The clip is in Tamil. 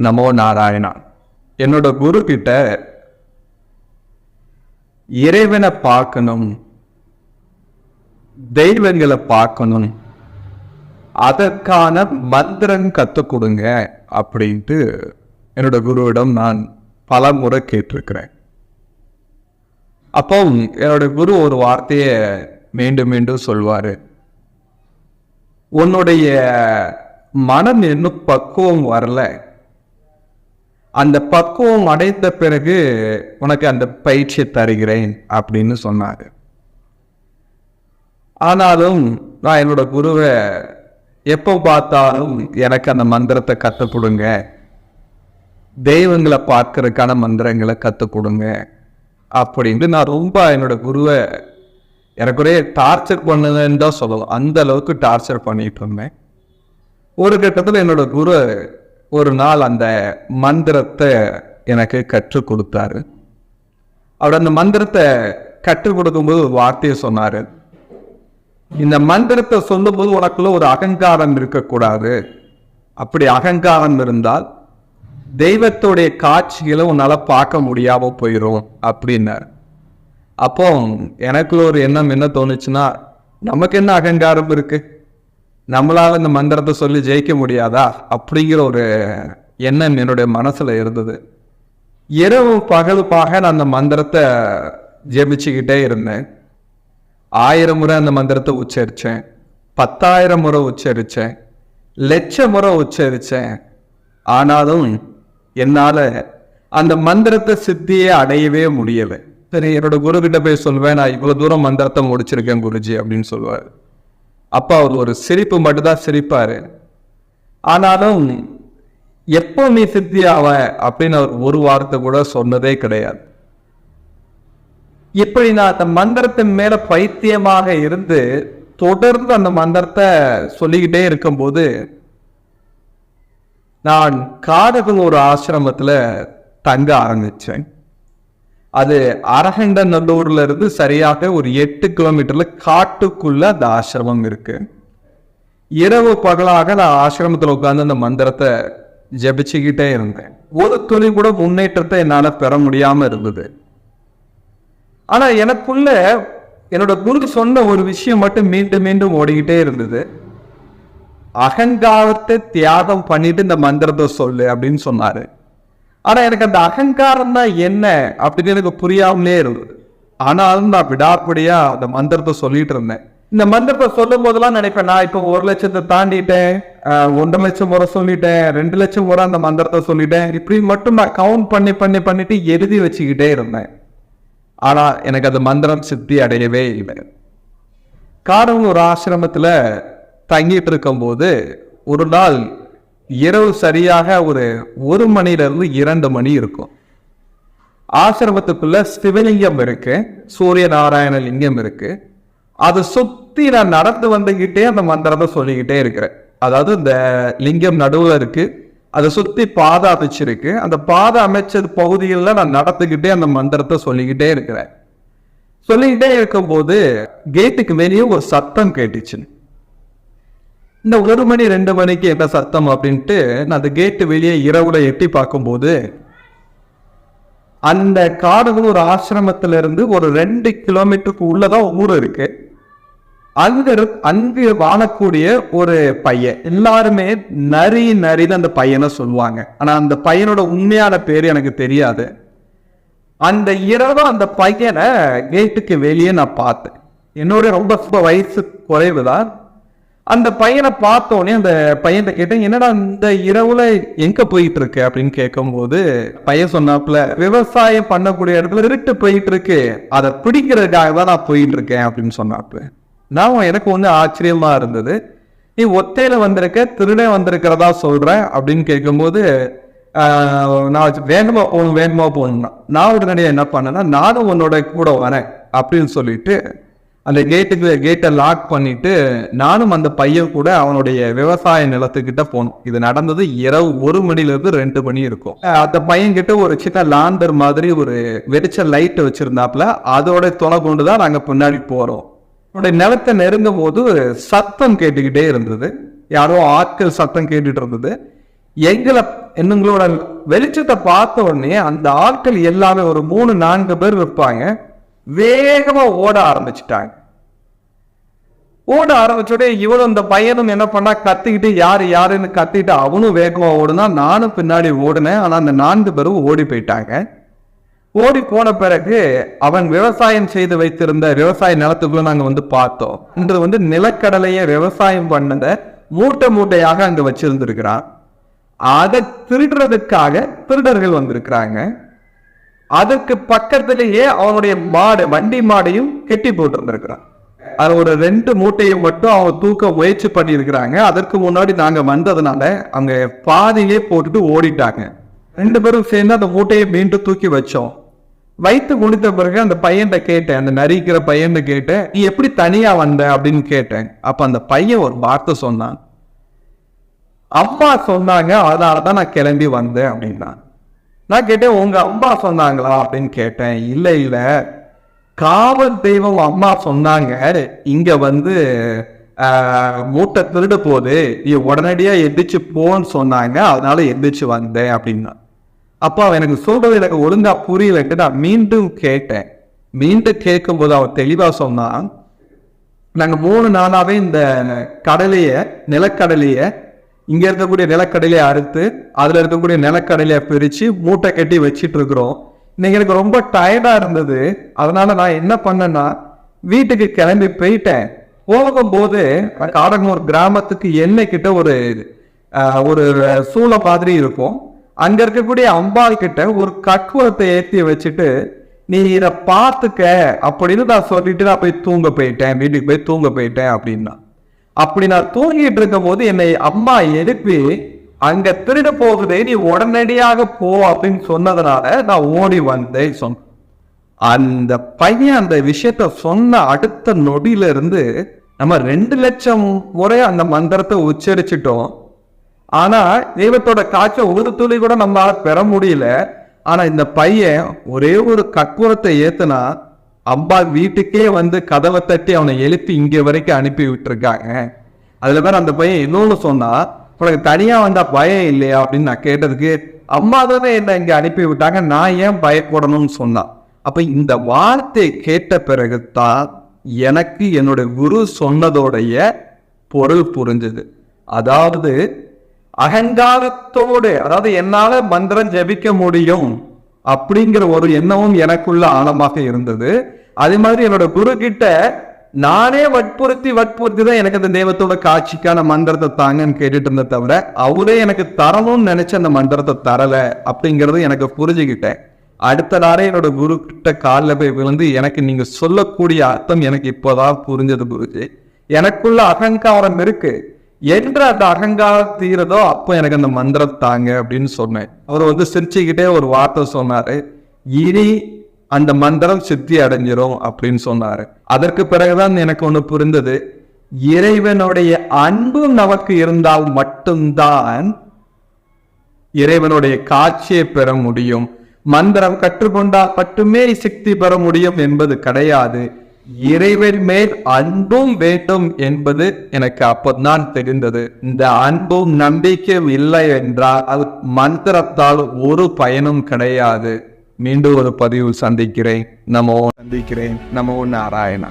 நமோ நாராயணா. என்னோட குரு கிட்ட இறைவனை பார்க்கணும், தெய்வங்களை பார்க்கணும், அதற்கான மந்திரம் கற்றுக் கொடுங்க அப்படின்ட்டு என்னோட குருவிடம் நான் பல முறை கேட்டிருக்கிறேன். அப்போ என்னோட குரு ஒரு வார்த்தையை மீண்டும் மீண்டும் சொல்வாரு, உன்னுடைய மனம் இன்னும் பக்குவம் வரல, அந்த பக்குவம் அடைந்த பிறகு உனக்கு அந்த பயிற்சி தருகிறேன் அப்படின்னு சொன்னாரு. ஆனாலும் நான் என்னோட குருவை எப்போ பார்த்தாலும் எனக்கு அந்த மந்திரத்தை கற்றுக் கொடுங்க, தெய்வங்களை பார்க்கறதுக்கான மந்திரங்களை கற்றுக் கொடுங்க அப்படின்ட்டு நான் ரொம்ப என்னோட குருவை எனக்கு ஒரே டார்ச்சர் பண்ணுதுன்னு தான் சொல்லலாம். அந்த அளவுக்கு டார்ச்சர் பண்ணிட்டு இருந்தேன். ஒரு கட்டத்தில் என்னோட குரு ஒரு நாள் அந்த மந்திரத்தை எனக்கு கற்றுக் கொடுத்தாரு. அவர் அந்த மந்திரத்தை கற்றுக் கொடுக்கும்போது ஒரு வார்த்தையை சொன்னாரு, இந்த மந்திரத்தை சொல்லும்போது உனக்குள்ள ஒரு அகங்காரம் இருக்கக்கூடாது, அப்படி அகங்காரம் இருந்தால் தெய்வத்துடைய காட்சிகளை உன்னால பார்க்க முடியாம போயிடும் அப்படின்னாரு. அப்போ எனக்குள்ள ஒரு எண்ணம் என்ன தோணுச்சுன்னா, நமக்கு என்ன அகங்காரம் இருக்கு, நம்மளால இந்த மந்திரத்தை சொல்லி ஜெயிக்க முடியாதா அப்படிங்கிற ஒரு எண்ணம் என்னுடைய மனசுல இருந்தது. இரவு பகலுப்பாக நான் அந்த மந்திரத்தை ஜெபிச்சுக்கிட்டே இருந்தேன். 1000 முறை அந்த மந்திரத்தை உச்சரிச்சேன், 10,000 முறை உச்சரிச்சேன், 1,00,000 முறை உச்சரிச்சேன். ஆனாலும் என்னால அந்த மந்திரத்தை சித்தியே அடையவே முடியலை. சரி, என்னோட குரு கிட்ட போய் சொல்வேன், நான் இவ்வளவு தூரம் மந்திரத்தை முடிச்சிருக்கேன் குருஜி அப்படின்னு சொல்லுவார். அப்பா அவர் ஒரு சிரிப்பு மட்டும்தான் சிரிப்பாரு. ஆனாலும் எப்போ நீ சித்தி ஆவ அப்படின்னு அவர் ஒரு வார்த்தை கூட சொன்னதே கிடையாது. இப்படி நான் அந்த மந்திரத்தின் மேல பைத்தியமாக இருந்து தொடர்ந்து அந்த மந்திரத்தை சொல்லிக்கிட்டே இருக்கும்போது நான் காடகன் ஒரு ஆசிரமத்துல தங்க ஆரம்பிச்சேன். அது அரகண்டநல்லூர்ல இருந்து சரியாக ஒரு 8 கிலோமீட்டர்ல காட்டுக்குள்ள அந்த ஆசிரமம் இருக்கு. இரவு பகலாக நான் ஆசிரமத்தில் உட்கார்ந்து அந்த மந்திரத்தை ஜபிச்சுக்கிட்டே இருந்தேன். ஒரு துளி கூட முன்னேற்றத்தை என்னால பெற முடியாம இருந்தது. ஆனா எனக்குள்ள என்னோட குரு சொன்ன ஒரு விஷயம் மட்டும் மீண்டும் மீண்டும் ஓடிக்கிட்டே இருந்தது. அகங்காரத்தை தியாகம் பண்ணிட்டு இந்த மந்திரத்தை சொல்லு அப்படின்னு சொன்னாரு. ஆனா எனக்கு அந்த அகங்காரம் தான் என்ன அப்படின்னு எனக்கு புரியாமலே இருந்தது. ஆனாலும் நான் விடாப்படியா அந்த மந்திரத்தை சொல்லிட்டு இருந்தேன். இந்த மந்திரத்தை சொல்லும் போதெல்லாம் நினைப்பேன், நான் இப்போ 1,00,000 தாண்டிட்டேன், 1,50,000 முறை சொல்லிட்டேன், 2,00,000 முறை அந்த மந்திரத்தை சொல்லிட்டேன், இப்படி மட்டும் நான் கவுண்ட் பண்ணிட்டு எழுதி வச்சுக்கிட்டே இருந்தேன். ஆனா எனக்கு அந்த மந்திரம் சித்தி அடையவே இல்லை. காரணம், ஒரு ஆசிரமத்துல தங்கிட்டு இருக்கும் போது ஒரு நாள் இரவு சரியாக ஒரு 1 மணிலிருந்து 2 மணி இருக்கும். ஆசிரமத்துக்குள்ள சிவலிங்கம் இருக்கு, சூரிய நாராயண லிங்கம் இருக்கு. அதை சுத்தி நான் நடந்து வந்துகிட்டே அந்த மந்திரத்தை சொல்லிக்கிட்டே இருக்கிறேன். அதாவது இந்த லிங்கம் நடுவுல இருக்கு, அதை சுத்தி பாதை அமைச்சிருக்கு. அந்த பாதை அமைச்சது பகுதிகளில் நான் நடந்துகிட்டே அந்த மந்திரத்தை சொல்லிக்கிட்டே இருக்கிறேன். சொல்லிக்கிட்டே இருக்கும்போது கேட்டுக்கு வெளியே ஒரு சத்தம் கேட்டுச்சு. இந்த 1 மணி 2 மணிக்கு என்ன சத்தம் அப்படின்ட்டு நான் அந்த கேட்டு வெளியே இரவுல எட்டி பார்க்கும்போது அந்த காடுகள் ஒரு ஆசிரமத்துல இருந்து ஒரு 2 கிலோமீட்டருக்கு உள்ளதான் ஊர் இருக்கு. அங்கு வாழக்கூடிய ஒரு பையன், எல்லாருமே நரின்னு அந்த பையனை சொல்லுவாங்க. ஆனா அந்த பையனோட உண்மையான பேரு எனக்கு தெரியாது. அந்த இரவு அந்த பையனை கேட்டுக்கு வெளியே நான் பார்த்தேன். என்னோட ரொம்ப வயசு குறைவுதான். அந்த பையனை பார்த்தோன்னே அந்த பையன் கேட்டேன், என்னடா இந்த இரவுல எங்க போயிட்டு இருக்கு அப்படின்னு கேட்கும்போது பையன் சொன்னாப்புல, விவசாயம் பண்ணக்கூடிய இடத்துல இருட்டு போயிட்டு இருக்கு, அதை பிடிக்கிறதுக்காக தான் நான் போயிட்டு இருக்கேன் அப்படின்னு சொன்னாப்புல. நான் எனக்கு ஒண்ணு ஆச்சரியமா இருந்தது, நீ ஒத்தையில வந்திருக்க, திருடே வந்திருக்கிறதா சொல்றேன் அப்படின்னு கேட்கும்போது நான் வேகமா போகணும். நான் உடனடியாக என்ன பண்ணேன்னா, நானும் உன்னோட கூட வரேன் அப்படின்னு சொல்லிட்டு அந்த கேட்டை லாக் பண்ணிட்டு நானும் அந்த பையன் கூட அவனுடைய விவசாய நிலத்துக்கிட்ட போனோம். இது நடந்தது இரவு 1 மணிலிருந்து 2 மணி இருக்கும். அந்த பையன் கிட்ட ஒரு சின்ன லாண்டர் மாதிரி ஒரு வெடிச்ச லைட் வச்சிருந்தாப்புல, அதோட துணை கொண்டுதான் நாங்க பின்னாடி போறோம். அவனுடைய நிலத்தை நெருங்கும் போது சத்தம் கேட்டுக்கிட்டே இருந்தது. யாரோ ஆட்கள் சத்தம் கேட்டுட்டு இருந்தது. எங்களை என்னங்களோட வெளிச்சத்தை பார்த்த உடனே அந்த ஆட்கள் எல்லாமே ஒரு 3-4 பேர் இருப்பாங்க, வேகமா ஓட ஆரம்பிச்சுட்டாங்க. ஓட ஆரம்பிச்சோடே இவனும் இந்த பையனும் என்ன பண்ணா, கத்திக்கிட்டு யாருன்னு கத்திட்டு அவனும் வேகமா ஓடுனா, நானும் பின்னாடி ஓடுனேன். ஆனா அந்த 4 பேரும் ஓடி போயிட்டாங்க. ஓடி போன பிறகு அவன் விவசாயம் செய்து வைத்திருந்த விவசாய நிலத்துக்குள்ள நாங்க பார்த்தோம். இன்று நிலக்கடலையை விவசாயம் பண்ணத மூட்டை மூட்டையாக அங்க வச்சிருந்திருக்கிறான். அதை திருடுறதுக்காக திருடர்கள் வந்திருக்கிறாங்க. அதற்கு பக்கத்திலேயே அவனுடைய வண்டி மாடையும் கெட்டி போட்டு இருந்திருக்கிறான். அது ஒரு 2 மூட்டையும் மட்டும் அவங்க தூக்க முயற்சி பண்ணி இருக்கிறாங்க. அதற்கு முன்னாடி நாங்க வந்ததுனால அவங்க பாதியிலே போட்டுட்டு ஓடிட்டாங்க. 2 பேரும் சேர்ந்து அந்த மூட்டையை மீண்டும் தூக்கி வச்சோம். வைத்து முடித்த பிறகு அந்த பையன் கேட்டேன், அந்த நரிக்கிற பையன் கேட்டேன், நீ எப்படி தனியா வந்த அப்படின்னு கேட்டேன். அப்ப அந்த பையன் ஒரு வார்த்தை சொன்னான், அம்மா சொன்னாங்க, அதனாலதான் நான் கிளம்பி வந்தேன் அப்படின்னா. நான் கேட்டேன், உங்க அம்மா சொன்னாங்களா அப்படின்னு கேட்டேன். இல்ல காவல் தெய்வம் அம்மா சொன்னாங்க, இங்க மூட்டை திருட போது நீ உடனடியா எந்திரிச்சு போன்னு சொன்னாங்க, அதனால எந்திரிச்சு வந்தேன் அப்படின்னா. அப்போ எனக்கு சொல்றது எனக்கு ஒழுங்கா புரியலன்ட்டு நான் மீண்டும் கேட்டேன். மீண்டும் கேட்கும் போது அவன் தெளிவா சொன்னான், நாங்க 3 நாளாவே இந்த நிலக்கடலைய இங்க இருக்கக்கூடிய நிலக்கடலையை அறுத்து அதுல இருக்கக்கூடிய நிலக்கடலையை பிரிச்சு மூட்டை கட்டி வச்சிட்டு இருக்கிறோம். இன்னைக்கு எனக்கு ரொம்ப டயர்டா இருந்தது. அதனால நான் என்ன பண்ணேன்னா வீட்டுக்கு கிளம்பி போயிட்டேன். போகும்போது காடங்கூர் கிராமத்துக்கு எண்ணெய் கிட்ட ஒரு சூளை மாதிரி இருக்கும். அங்க இருக்கக்கூடிய அம்பாள் கிட்ட ஒரு கற்பூரத்தை ஏற்றி வச்சுட்டு நீ இதை பார்த்துக்க அப்படின்னு நான் சொல்லிட்டு நான் போய் தூங்க போயிட்டேன், வீட்டுக்கு போய் தூங்க போயிட்டேன் அப்படின்னா. அப்படி நான் தூங்கிட்டு இருக்கும் போது என்னை அம்மா எழுப்பி அங்க திருட போகுதே, நீ உடனடியாக போ அப்படின்னு சொன்னதுனால நான் ஓடி வந்தேன் சொன்ன. அந்த பையன் அந்த விஷயத்த சொன்ன அடுத்த நொடியில இருந்து நம்ம 2 லட்சம் முறை அந்த மந்திரத்தை உச்சரிச்சிட்டோம். ஆனா தெய்வத்தோட காட்சி ஒரு துளி கூட நம்மளால பெற முடியல. ஆனா இந்த பையன் ஒரே ஒரு கற்பூரத்தை ஏத்துனா அம்பா வீட்டுக்கே கதவை தட்டி அவனை எழுப்பி இங்க வரைக்கும் அனுப்பி விட்டுருக்காங்க. அதுல பேர் அந்த பையன் இன்னொன்னு சொன்னா, உனக்கு தனியா வந்தா பயம் இல்லையா அப்படின்னு நான் கேட்டதுக்கு, அம்மா தானே என்ன இங்க அனுப்பி விட்டாங்க, நான் ஏன் பயப்படணும்னு சொன்னான். அப்ப இந்த வார்த்தை கேட்ட பிறகுதான் எனக்கு என்னோட குரு சொன்னதோடைய பொருள் புரிஞ்சது. அதாவது அகங்காரத்தோடு, அதாவது என்னால மந்திரம் ஜபிக்க முடியும் அப்படிங்கிற ஒரு எண்ணமும் எனக்குள்ள ஆழமாக இருந்தது. அதே மாதிரி என்னோட குரு கிட்ட நானே வற்புறுத்தி தான் எனக்கு அந்த தெய்வத்தோட காட்சிக்கான மந்திரத்தை தாங்கன்னு கேட்டுட்டு இருந்த தவிர அவரே எனக்கு தரணும்னு நினைச்ச அந்த மந்திரத்தை தரல அப்படிங்கறது எனக்கு புரிஞ்சுக்கிட்டேன். அடுத்த நாளே என்னோட குரு கிட்ட காலில் போய் விழுந்து, எனக்கு நீங்க சொல்லக்கூடிய அர்த்தம் எனக்கு இப்போதான் புரிஞ்சது குருஜி, எனக்குள்ள அகங்காரம் இருக்கு என்ற அந்த அகங்காரம் தீரதோ அப்போ எனக்கு அந்த மந்திரம் தாங்க அப்படின்னு சொன்னேன். அவர் சிரிச்சுக்கிட்டே ஒரு வார்த்தை சொன்னாரு, இனி அந்த மந்திரம் சித்தி அடைஞ்சிரும் அப்படின்னு சொன்னாரு. அதற்கு பிறகுதான் எனக்கு ஒண்ணு புரிந்தது, இறைவனுடைய அன்பு நமக்கு இருந்தால் மட்டும்தான் இறைவனுடைய காட்சியை பெற முடியும். மந்திரம் கற்றுக்கொண்டால் மட்டுமே சக்தி பெற முடியும் என்பது கிடையாது. இறைவன் மேல் அன்பும் வேண்டும் என்பது எனக்கு அப்பதான் தெரிந்தது. இந்த அன்பும் நம்பிக்கையும் இல்லை என்றால் அது மந்திரத்தால் ஒரு பயனும் கிடையாது. மீண்டும் ஒரு பதிவில் சந்திக்கிறேன். நமோ நாராயணா.